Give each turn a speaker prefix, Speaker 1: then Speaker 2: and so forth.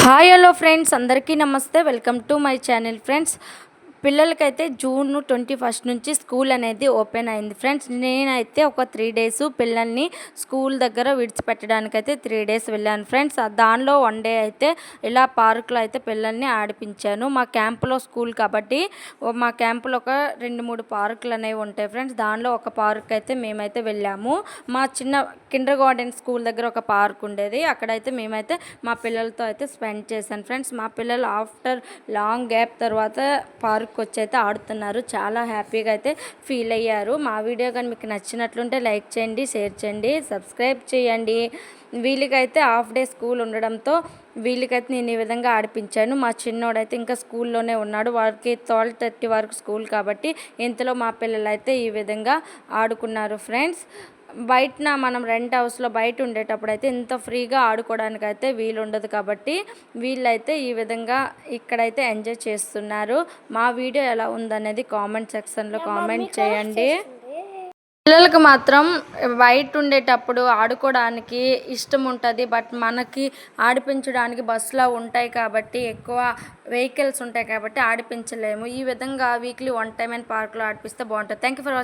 Speaker 1: Hi hello friends, అందరికీ నమస్తే. Welcome to my channel. Friends, పిల్లలకైతే జూన్ 21 నుంచి స్కూల్ అనేది ఓపెన్ అయింది. ఫ్రెండ్స్, నేనైతే ఒక 3 డేస్ పిల్లల్ని స్కూల్ దగ్గర విడిచిపెట్టడానికైతే 3 డేస్ వెళ్ళాను. ఫ్రెండ్స్, దానిలో 1 డే అయితే ఇలా పార్కులో అయితే పిల్లల్ని ఆడిపించాను. మా క్యాంపులో స్కూల్ కాబట్టి మా క్యాంపులో ఒక 2-3 పార్కులు అనేవి ఉంటాయి. ఫ్రెండ్స్, దానిలో ఒక పార్క్ అయితే మేమైతే వెళ్ళాము. మా చిన్న కిండర్ గార్డెన్ స్కూల్ దగ్గర ఒక పార్క్ ఉండేది. అక్కడైతే మేమైతే మా పిల్లలతో అయితే స్పెండ్ చేశాను. ఫ్రెండ్స్, మా పిల్లలు ఆఫ్టర్ లాంగ్ గ్యాప్ తర్వాత పార్క్ వచ్చి అయితే ఆడుతున్నారు. చాలా హ్యాపీగా అయితే ఫీల్ అయ్యారు. మా వీడియో కానీ మీకు నచ్చినట్లుంటే లైక్ చేయండి, షేర్ చేయండి, సబ్స్క్రైబ్ చేయండి. వీళ్ళకైతే హాఫ్ డే స్కూల్ ఉండడంతో వీళ్ళకైతే నేను ఈ విధంగా ఆడిపించాను. మా చిన్నోడైతే ఇంకా స్కూల్లోనే ఉన్నాడు. వాడికి 12:30 వరకు స్కూల్ కాబట్టి ఇంతలో మా పిల్లలు అయితే ఈ విధంగా ఆడుకున్నారు. ఫ్రెండ్స్, బయటన మనం రెంట్ హౌస్లో బయట ఉండేటప్పుడు అయితే ఇంత ఫ్రీగా ఆడుకోవడానికి అయితే వీలు ఉండదు కాబట్టి వీళ్ళైతే ఈ విధంగా ఇక్కడైతే ఎంజాయ్ చేస్తున్నారు. మా వీడియో ఎలా ఉందనేది కామెంట్ సెక్షన్లో కామెంట్ చేయండి. పిల్లలకు మాత్రం బయట ఉండేటప్పుడు ఆడుకోవడానికి ఇష్టం ఉంటుంది. బట్ మనకి ఆడిపించడానికి బస్సులో ఉంటాయి కాబట్టి ఎక్కువ వెహికల్స్ ఉంటాయి కాబట్టి ఆడిపించలేము. ఈ విధంగా వీక్లీ 1 టైం పార్క్లో ఆడిపిస్తే బాగుంటుంది. Thank you for watching.